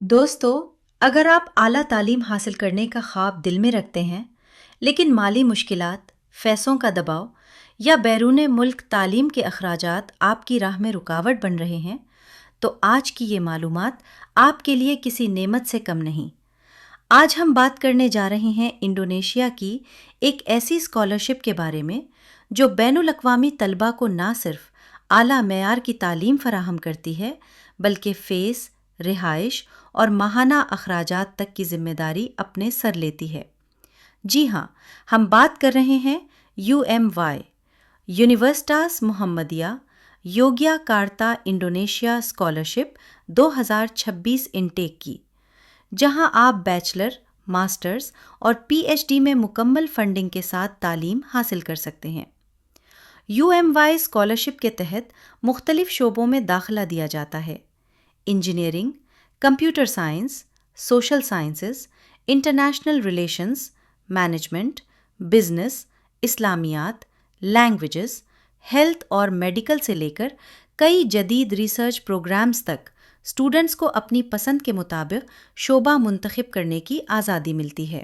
دوستو، اگر آپ اعلیٰ تعلیم حاصل کرنے کا خواب دل میں رکھتے ہیں لیکن مالی مشکلات، پیسوں کا دباؤ یا بیرون ملک تعلیم کے اخراجات آپ کی راہ میں رکاوٹ بن رہے ہیں تو آج کی یہ معلومات آپ کے لیے کسی نعمت سے کم نہیں۔ آج ہم بات کرنے جا رہے ہیں انڈونیشیا کی ایک ایسی اسکالرشپ کے بارے میں جو بین الاقوامی طلباء کو نہ صرف اعلیٰ معیار کی تعلیم فراہم کرتی ہے بلکہ فیس، رہائش اور ماہانہ اخراجات تک کی ذمہ داری اپنے سر لیتی ہے۔ جی ہاں، ہم بات کر رہے ہیں UMY یونیورسٹاس محمدیہ یوگیا کارتا انڈونیشیا اسکالرشپ 2026 انٹیک کی، جہاں آپ بیچلر، ماسٹرز اور PhD میں مکمل فنڈنگ کے ساتھ تعلیم حاصل کر سکتے ہیں۔ UMY اسکالرشپ کے تحت مختلف شعبوں میں داخلہ دیا جاتا ہے: engineering, computer science, social sciences, international relations, management, business, اسلامیات، لینگویجز، ہیلتھ اور میڈیکل سے لے کر کئی جدید ریسرچ پروگرامز تک اسٹوڈنٹس کو اپنی پسند کے مطابق شعبہ منتخب کرنے کی آزادی ملتی ہے۔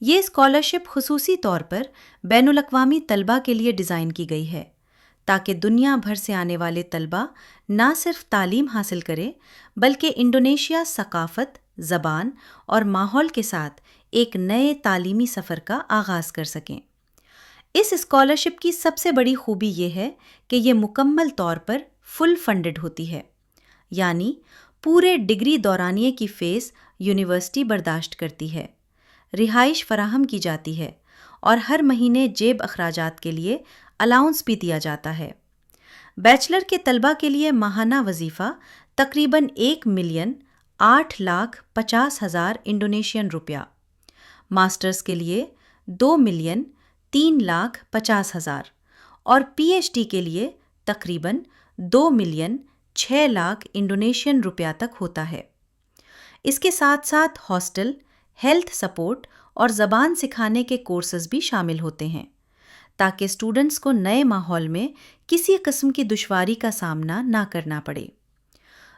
یہ اسکالرشپ خصوصی طور پر بین الاقوامی طلباء کے لیے ڈیزائن کی گئی ہے تاکہ دنیا بھر سے آنے والے طلباء نہ صرف تعلیم حاصل کریں بلکہ انڈونیشیا ثقافت، زبان اور ماحول کے ساتھ ایک نئے تعلیمی سفر کا آغاز کر سکیں۔ اس اسکالرشپ کی سب سے بڑی خوبی یہ ہے کہ یہ مکمل طور پر فل فنڈڈ ہوتی ہے، یعنی پورے ڈگری دورانیے کی فیس یونیورسٹی برداشت کرتی ہے، رہائش فراہم کی جاتی ہے اور ہر مہینے جیب اخراجات کے لیے الاؤنس بھی دیا جاتا ہے۔ بیچلر کے طلباء کے لیے ماہانہ وظیفہ تقریباً 1,08,50,000 انڈونیشین روپیہ، ماسٹرز کے لیے 2,03,50,000 اور PhD کے لیے تقریباً 2,06,00,000 انڈونیشین روپیہ تک ہوتا ہے۔ اس کے ساتھ ساتھ ہاسٹل، ہیلتھ سپورٹ اور زبان سکھانے کے کورسز بھی شامل ہوتے ہیں تاکہ اسٹوڈنٹس کو نئے ماحول میں کسی قسم کی دشواری کا سامنا نہ کرنا پڑے۔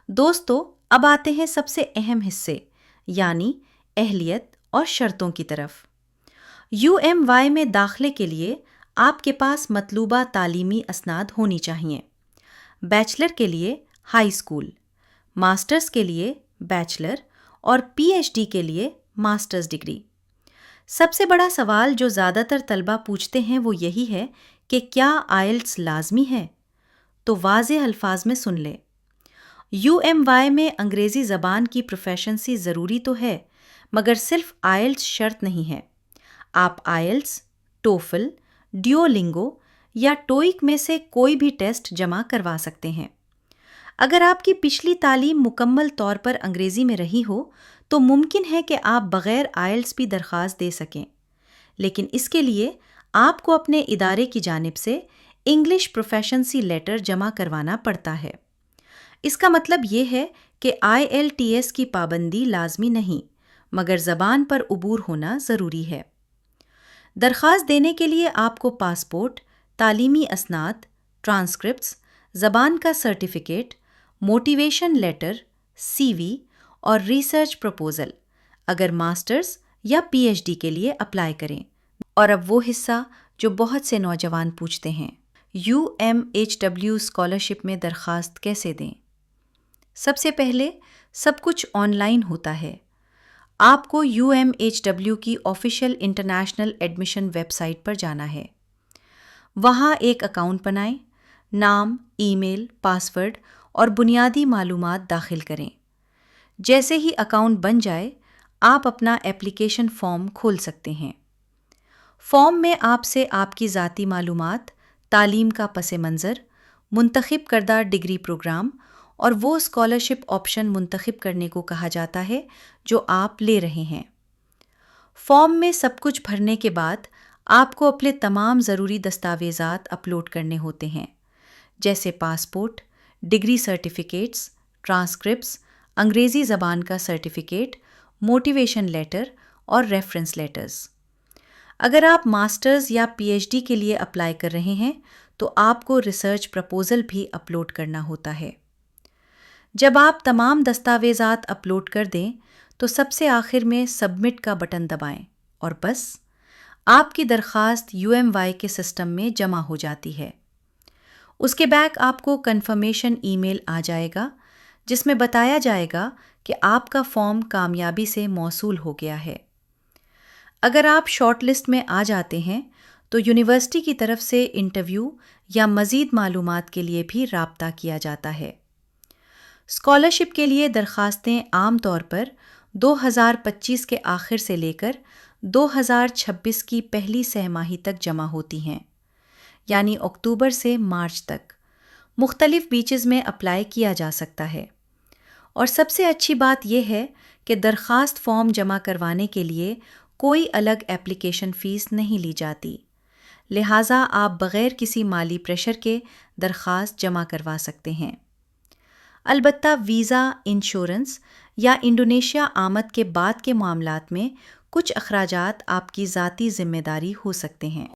دوستو، اب آتے ہیں سب سے اہم حصے یعنی اہلیت اور شرطوں کی طرف۔ UMY میں داخلے کے لیے آپ کے پاس مطلوبہ تعلیمی اسناد ہونی چاہئیں۔ بیچلر کے لیے ہائی اسکول، ماسٹرز کے لیے بیچلر اور PhD کے لیے ماسٹرز ڈگری۔ سب سے بڑا سوال جو زیادہ تر طلباء پوچھتے ہیں وہ یہی ہے کہ کیا آئلٹس لازمی ہے؟ تو واضح الفاظ میں سن لیں، UMY میں انگریزی زبان کی پروفیشنسی ضروری تو ہے مگر صرف آئلٹس شرط نہیں ہے۔ آپ آئلٹس، ٹوفل، ڈیولنگو یا ٹوئک میں سے کوئی بھی ٹیسٹ جمع کروا سکتے ہیں۔ اگر آپ کی پچھلی تعلیم مکمل طور پر انگریزی میں رہی ہو تو ممکن ہے کہ آپ بغیر آئلٹس بھی درخواست دے سکیں، لیکن اس کے لیے آپ کو اپنے ادارے کی جانب سے انگلش پروفیشنسی لیٹر جمع کروانا پڑتا ہے۔ اس کا مطلب یہ ہے کہ IELTS کی پابندی لازمی نہیں مگر زبان پر عبور ہونا ضروری ہے۔ درخواست دینے کے لیے آپ کو پاسپورٹ، تعلیمی اسناد، ٹرانسکرپٹس، زبان کا سرٹیفکیٹ، موٹیویشن لیٹر، CV اور ریسرچ پروپوزل اگر ماسٹرز یا PhD کے لیے اپلائی کریں۔ اور اب وہ حصہ جو بہت سے نوجوان پوچھتے ہیں، UMHW اسکالرشپ میں درخواست کیسے دیں؟ سب سے پہلے سب کچھ آن لائن ہوتا ہے۔ آپ کو UMHW کی official international admission website پر جانا ہے۔ وہاں ایک اکاؤنٹ بنائیں، نام، ای میل، پاسورڈ اور بنیادی معلومات داخل کریں۔ جیسے ہی اکاؤنٹ بن جائے، آپ اپنا ایپلیکیشن فارم کھول سکتے ہیں۔ فارم میں آپ سے آپ کی ذاتی معلومات، تعلیم کا پس منظر، منتخب کردہ ڈگری پروگرام اور وہ اسکالرشپ آپشن منتخب کرنے کو کہا جاتا ہے جو آپ لے رہے ہیں۔ فارم میں سب کچھ بھرنے کے بعد آپ کو اپنے تمام ضروری دستاویزات اپلوڈ کرنے ہوتے ہیں، جیسے پاسپورٹ، ڈگری سرٹیفکیٹس، ٹرانسکرپٹس، انگریزی زبان کا سرٹیفکیٹ، موٹیویشن لیٹر اور ریفرنس لیٹرز۔ اگر آپ ماسٹرز یا PhD کے لیے اپلائی کر رہے ہیں تو آپ کو ریسرچ پرپوزل بھی اپلوڈ کرنا ہوتا ہے۔ جب آپ تمام دستاویزات اپلوڈ کر دیں تو سب سے آخر میں سبمٹ کا بٹن دبائیں اور بس آپ کی درخواست UMY کے سسٹم میں جمع ہو جاتی ہے۔ اس کے بیک آپ کو کنفرمیشن ای میل آ جائے گا جس میں بتایا جائے گا کہ آپ کا فارم کامیابی سے موصول ہو گیا ہے۔ اگر آپ شارٹ لسٹ میں آ جاتے ہیں تو یونیورسٹی کی طرف سے انٹرویو یا مزید معلومات کے لیے بھی رابطہ کیا جاتا ہے۔ اسکالرشپ کے لیے درخواستیں عام طور پر 2025 کے آخر سے لے کر 2026 کی پہلی سہ ماہی تک جمع ہوتی ہیں، یعنی اکتوبر سے مارچ تک۔ مختلف بیچز میں اپلائی کیا جا سکتا ہے، اور سب سے اچھی بات یہ ہے کہ درخواست فارم جمع کروانے کے لیے کوئی الگ اپلیکیشن فیس نہیں لی جاتی، لہٰذا آپ بغیر کسی مالی پریشر کے درخواست جمع کروا سکتے ہیں۔ البتہ ویزا، انشورنس یا انڈونیشیا آمد کے بعد کے معاملات میں کچھ اخراجات آپ کی ذاتی ذمہ داری ہو سکتے ہیں۔